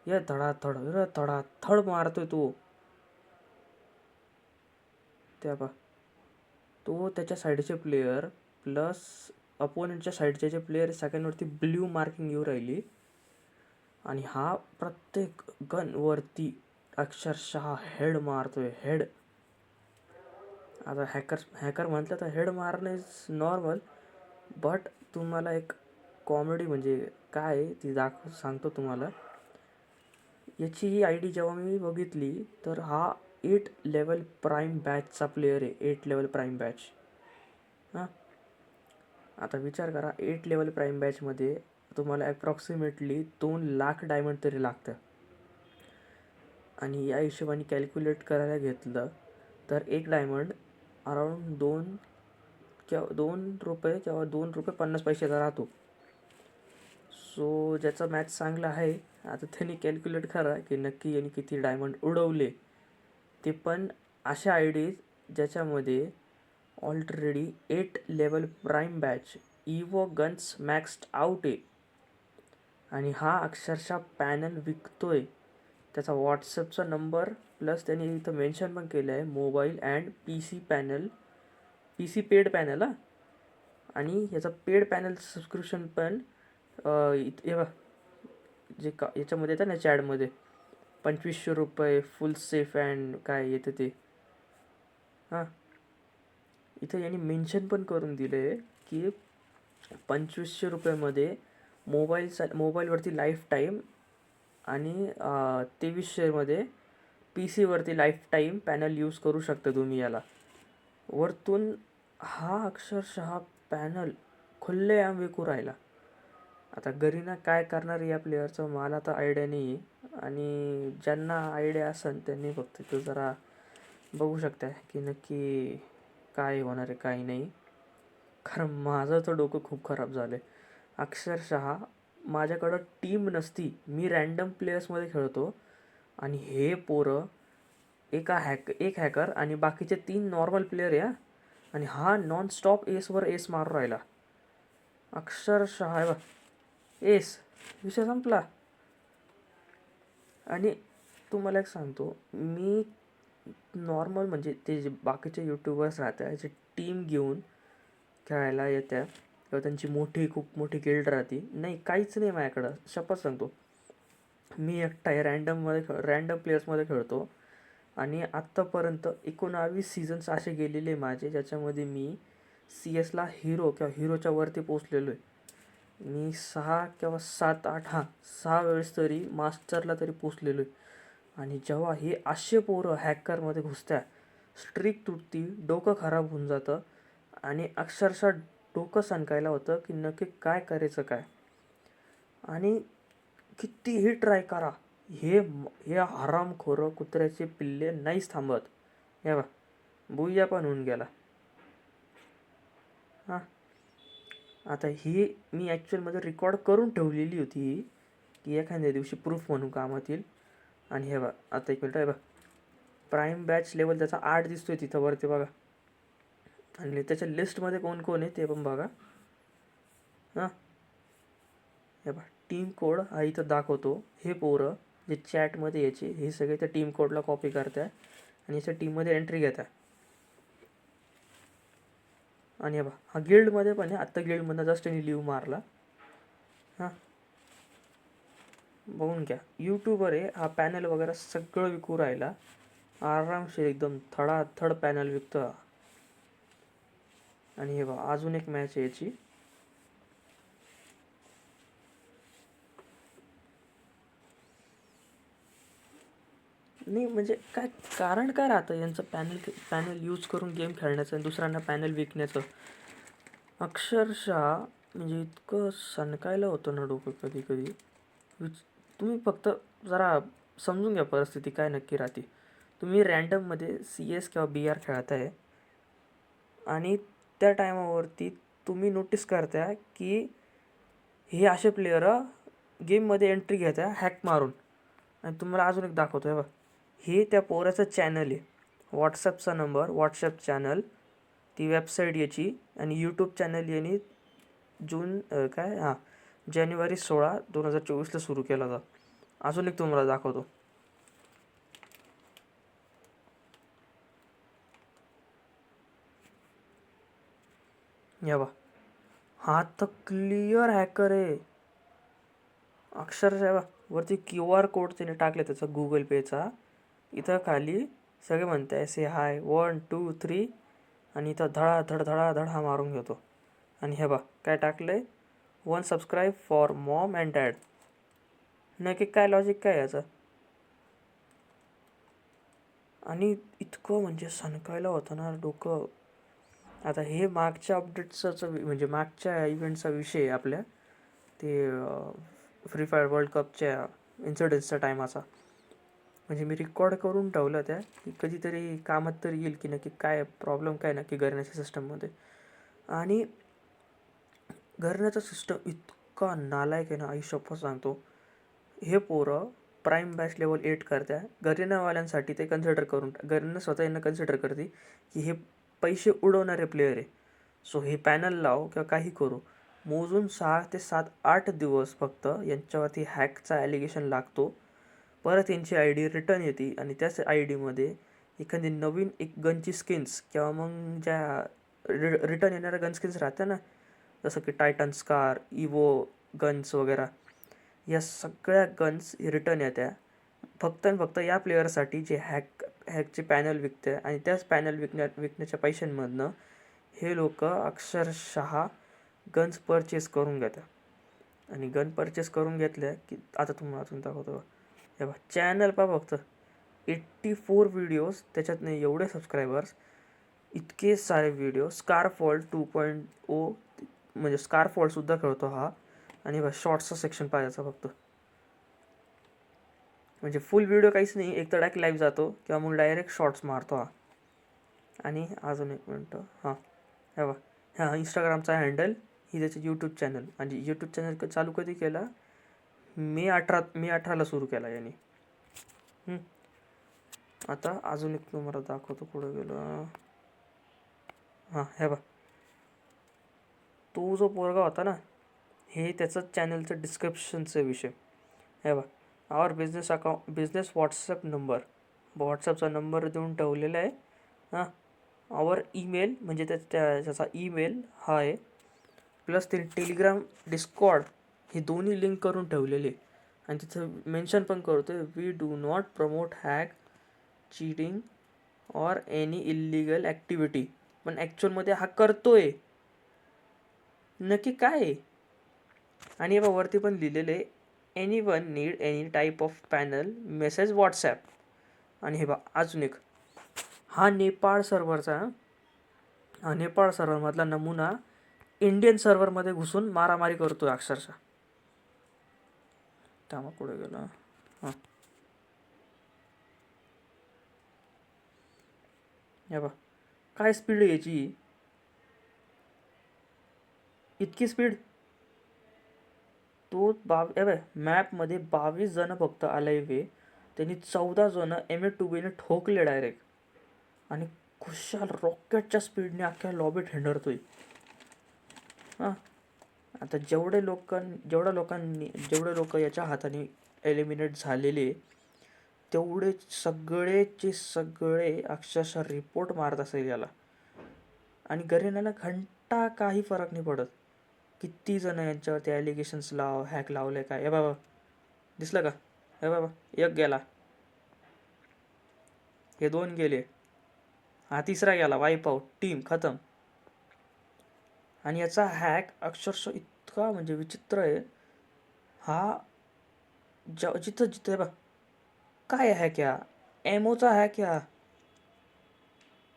या धडाधड मारतोय तो. त्या बा तो त्याच्या साईडचे प्लेयर प्लस अपोनंटच्या साईडचे जे प्लेयर आहे सगळ्यांवरती ब्ल्यू मार्किंग येऊ राहिली. आणि हा प्रत्येक गनवरती अक्षरशः हेड मारतोय, हेड. आता हॅकर म्हटलं तर हेड मारणं इज नॉर्मल, बट तुम्हाला एक कॉमेडी म्हणजे काय ती सांगतो तुम्हाला. याची ही आय डी जेव्हा मी बघितली तर हा 8 लेवल प्राईम बॅचचा प्लेयर आहे. 8 लेवल प्राईम बॅच. हां, आता विचार करा 8 लेवल प्राईम बॅचमध्ये तुम्हाला ॲप्रॉक्सिमेटली 2 लाख डायमंड तरी लागतं. आणि या हिशोबाने कॅल्क्युलेट करायला घेतलं तर एक डायमंड अराऊंड 2 रुपये किंवा 2 रुपये 50 पैशाचा राहतो. सो ज्याचा मॅच चांगला आहे आता त्यांनी कॅल्क्युलेट करा की नक्की यांनी किती डायमंड उडवले. ते पण अशा आय डीज ज्याच्यामध्ये already 8 level prime batch evo guns maxed out आहे. आणि हा अक्षरशः पॅनल विकतोय. त्याचा व्हॉट्सअपचा नंबर प्लस त्यांनी इथं मेन्शन पण केलं आहे mobile and PC panel, PC paid panel. आणि याचा पेड पॅनल सबस्क्रिप्शन पण हे बघ जे याच्यामध्ये येतं ना चॅडमध्ये 2500 रुपये फुल सेफ अँड काय येतं ते. हां, इथं यांनी मेन्शन पण करून दिलं आहे की 2500 रुपयामध्ये मोबाईलवरती लाईफ टाईम आणि 2300मध्ये PCवरती लाईफ टाईम पॅनल यूज करू शकता तुम्ही याला. वरतून हा अक्षरशः पॅनल खुल्लेआम विकू राहिला. आता गरीना काय करणार या प्लेअरचं मला तर आयडिया नाही आहे. आणि ज्यांना आयडिया असेल त्यांनी फक्त तो जरा बघू शकता की नक्की काय होणार आहे काय नाही. कारण माझं तर डोकं खूप खराब झालं आहे. अक्षरशः माझ्याकडं टीम नसती, मी रँडम प्लेयर्समध्ये खेळतो आणि हे पोरं एक हॅकर आणि बाकीचे 3 नॉर्मल प्लेयर आहे. आणि हा नॉनस्टॉप एसवर एस मारू राहिला अक्षरशः. आहे बा एस, विषय संपला. आणि तुम्हाला एक सांगतो मी, नॉर्मल म्हणजे ते जे बाकीचे यूट्यूबर्स राहतात जे टीम घेऊन खेळायला येत्या किंवा त्यांची खूप मोठी गिल्ड राहते, नाही काहीच नाही माझ्याकडं. शपथ सांगतो मी एकटा आहे रँडम प्लेयर्समध्ये खेळतो. आणि आत्तापर्यंत 19 सीझन्स असे गेलेले माझे ज्याच्यामध्ये मी CS ला हिरो किंवा हिरोच्या वरती पोचलेलो आहे. मी 6 किंवा 7-8 6 वेळेस तरी मास्टरला तरी पोचलेलो आहे. आणि जेव्हा हे असे पोरं हॅकरमध्ये घुसत्या, स्ट्रिक तुटती, डोकं खराब होऊन जातं. आणि अक्षरशः डोकं सणकायला होतं की नक्की काय करायचं काय. आणि कितीही ट्राय करा हे हरामखोरं कुत्र्याचे पिल्ले नाहीच थांबत. हे बा बुया पण होऊन गेला. हां, आता ही मी ॲक्च्युअलमध्ये रेकॉर्ड करून ठेवलेली होती की एखाद्या दिवशी प्रूफ म्हणून कामात येईल. आणि हे बा आता 1 मिनिट आहे बा, प्राईम बॅच लेवल त्याचा 8 दिसतोय तिथं वरती बघा. आणि त्याच्या लिस्टमध्ये कोण कोण आहे ते पण बघा. हां, हे बा टीम कोड हा इथं दाखवतो. हे पोरं जे चॅटमध्ये यायचे हे सगळे त्या टीम कोडला कॉपी करताय आणि याच्या टीममध्ये एंट्री घेताय. आणि हे बा हा गिल्डमध्ये पण आहे. आत्ता गिल्डमधनं जस्ट त्यांनी लिव्ह मारला. हां, बघून घ्या. यूट्यूबर आहे हा, पॅनल वगैरे सगळं विकू राहिला आरामशीर एकदम थडाथड पॅनल विकतो. आणि हे बा अजून एक मॅच आहे याची. नाही म्हणजे काय कारण काय राहतं यांचं पॅनल यूज करून गेम खेळण्याचं आणि दुसऱ्यांना पॅनल विकण्याचं. अक्षरशः म्हणजे इतकं सणकायला होतं ना डोकं कधी कधी. तुम्ही फक्त जरा समजून घ्या परिस्थिती काय नक्की राहते. तुम्ही रँडममध्ये CS किंवा BR खेळत आहे आणि त्या टायमावरती तुम्ही नोटीस करताय की हे असे प्लेयर गेममध्ये एंट्री घेत आहे हॅक मारून. आणि तुम्हाला अजून एक दाखवतो आहे बघ, हे त्या पोराचं चॅनल आहे, व्हॉट्सअपचा नंबर, व्हॉट्सअप चॅनल, ती वेबसाईट याची. आणि यूट्यूब चॅनल यांनी जानेवारी 16, 2024ला सुरू केला होता. अजून एक तुम्हाला दाखवतो. या बा, हा तर क्लिअर हॅकर आहे अक्षरशः. बा वरती QR कोड त्याने टाकले त्याचा गुगल पेचा. इथं खाली सगळे म्हणते असे हाय 1 2 3 आणि इथं धडाधड धडाधड हा मारून घेतो. आणि हे बा काय टाकलंय, 1 subscribe for Maugham and dad. नक्की काय लॉजिक काय याचं. आणि इतकं म्हणजे सनकायला होतं ना डोकं. आता हे मागच्या अपडेट्सचा म्हणजे मागच्या इव्हेंटचा विषय आपल्या ते फ्री फायर वर्ल्ड कपच्या इन्सिडेंट्सच्या टायमाचा. म्हणजे मी रेकॉर्ड करून ठेवलं त्या की कधीतरी कामात तरी येईल की नक्की काय प्रॉब्लेम काय नक्की करण्याच्या सिस्टममध्ये. आणि घरण्याचा सिस्टम इतका नालायक आहे ना, आई शपथ सांगतो. हे पोरं प्राईम बॅच लेवल 8 करत्या. गरिनावाल्यांसाठी ते कन्सिडर करून गरिना स्वतः यांना कन्सिडर करते की हे पैसे उडवणारे प्लेयर आहे. सो हे पॅनल लाव किंवा काही करू. मोजून 6 ते 7 8 दिवस फक्त यांच्यावरती हॅकचा ॲलिगेशन लागतो. परत यांची ID रिटर्न येते आणि त्याच IDमध्ये एखादी नवीन एक गनची स्किन्स किंवा मग ज्या रिटर्न येणाऱ्या गन स्किन्स राहत्या ना, जसं की टायटन स्कार, इवो गन्स वगैरे, या सगळ्या गन्स रिटर्न येत्या फक्त आणि फक्त या प्लेयरसाठी जे हॅकचे पॅनल विकते. आणि त्याच पॅनल विकण्याच्या पैशांमधनं हे लोक अक्षरशः गन्स परचेस करून घेतात. आणि गन परचेस करून घेतल्या की आता तुम्हाला अजून दाखवतो. हे बघा चॅनल पहा फक्त 84 व्हिडिओज, त्याच्यात नाही एवढे सबस्क्रायबर्स, इतके सारे व्हिडिओ. स्कारफॉल 2.0 म्हणजे स्कारफॉलसुद्धा खेळतो हा. आणि बस शॉर्ट्सचं सेक्शन पाहायचं फक्त. म्हणजे फुल व्हिडिओ काहीच नाही, एक तर डायरेक्ट लाईव्ह जातो किंवा मग डायरेक्ट शॉर्ट्स मारतो हा. आणि अजून एक मिनटं, हां हे बघा, हा इंस्टाग्रामचा हँडल, ही त्याची यूट्यूब चॅनल. आणि यूट्यूब चॅनल चालू कधी केला, मे 18ला सुरू केला याने. आता अजून एक तुम्हाला दाखवतो कुठं गेलं. हां हे बघा, तो जो पोरगा होता ना, हे त्याचं चॅनलचं डिस्क्रिप्शनचा विषय. हे बघा, आवर बिझनेस व्हॉट्सॲप नंबर, व्हॉट्सॲपचा नंबर देऊन ठेवलेला आहे. हां, आवर ईमेल म्हणजे त्याचा ईमेल हा आहे. प्लस ते टेलिग्राम, डिस्कॉर्ड हे दोन्ही लिंक करून ठेवलेले. आणि तिथं मेन्शन पण करतो आहे, we do not promote hack, cheating or any illegal activity. पण ॲक्च्युअलमध्ये हा करतोय नक्की काय आहे. आणि हे वरती पण लिहिलेलं आहे, anyone need any type of panel message WhatsApp. आणि हे बा अजून एक, हा नेपाळ सर्व्हरचा, हा नेपाळ सर्व्हरमधला नमुना इंडियन सर्व्हरमध्ये घुसून मारामारी करतोय अक्षरशः. त्यामुळे पुढे गेला. हां हे बा काय स्पीड आहे याची, इतकी स्पीड. तो मॅपमध्ये 22 जण फक्त आलाय. त्यांनी 14 जण M8-2B ठोकले डायरेक्ट. आणि खुशाल रॉकेटच्या स्पीडने अख्ख्या लॉबीत हेंडरतोय. हां, आता जेवढे लोक याच्या हाताने एलिमिनेट झालेले, तेवढे सगळेचे सगळे अक्षरशः रिपोर्ट मारत असेल याला. आणि गरिनाला घंटा काही फरक नाही पडत. किती जण यांच्यावरती ॲलिगेशन्स हॅक लावले काय. हे बाबा दिसलं का, हे बाबा एक गेला, हे 2 गेले, हा 3रा गेला, वाईप आउट, टीम खतम. आणि याचा हॅक अक्षरशः इतका म्हणजे विचित्र आहे. हा जिथं जिथं बा काय हॅक या एमोचा हॅक या,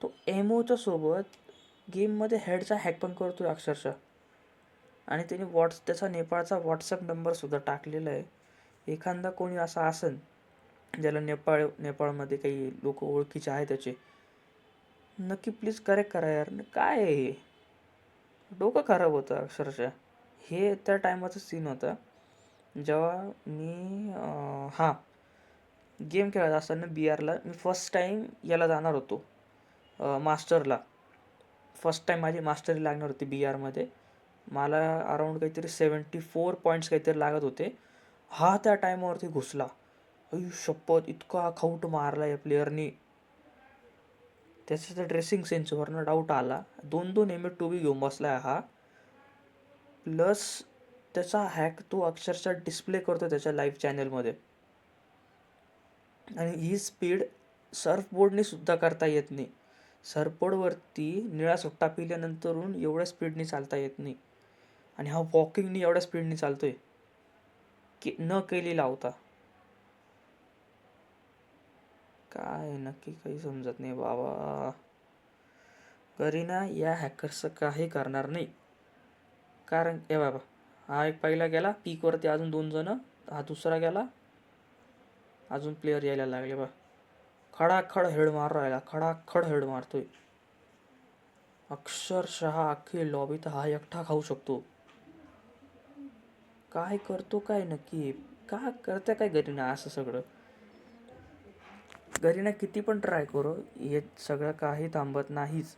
तो एमोच्या सोबत गेममध्ये हेडचा हॅक पण करतोय अक्षरशः. आणि त्याने त्याचा नेपाळचा व्हॉट्सॲप नंबरसुद्धा टाकलेला आहे. एखादा कोणी असा असेल ज्याला नेपाळमध्ये काही लोक ओळखीचे आहे त्याचे, नक्की प्लीज करेक्ट करा यार. काय आहे हे, डोकं खराब होतं अक्षरशः. हे त्या टायमाचं सीन होतं जेव्हा मी हां गेम खेळत असताना BRला मी फर्स्ट टाईम याला जाणार होतो, मास्टरला. फर्स्ट टाईम माझी मास्टरी लागणार होती BRमध्ये. मला अराऊंड काहीतरी 74 पॉईंट्स काहीतरी लागत होते. हा त्या टायमावरती घुसला. आई शपथ, इतका खाऊट मारला या प्लेअरनी. त्याच्या ड्रेसिंग सेन्सवरनं डाऊट आला. 2-2 M2B घेऊन बसलाय हा. प्लस त्याचा हॅक तो अक्षरशः डिस्प्ले करतो त्याच्या लाईव्ह चॅनलमध्ये. आणि ही स्पीड सर्फबोर्डने सुद्धा करता येत नाही. सर्फबोर्डवरती निळा सुट्टा पिल्यानंतरून एवढ्या स्पीडने चालता येत नाही. आणि हा वॉकिंगनी एवढ्या स्पीडने चालतोय की न केलेला होता. काय नक्की काही समजत नाही बाबा. करीना या हॅकर्सचं काही करणार नाही. कारण ए बाबा, हा एक पहिला गेला पीकवरती, अजून 2 जण, हा दुसरा गेला, अजून प्लेयर यायला लागले बा. खडाखड हेड मार राहिला, खडाखड हेड मारतोय. अक्षरशः अख्खी लॉबी तर हा एकटा खाऊ शकतो. काय करतो काय नक्की, का करतं काय गरीना असं सगळं. गरीना किती पण ट्राय करो, हे सगळं काही थांबत नाहीच.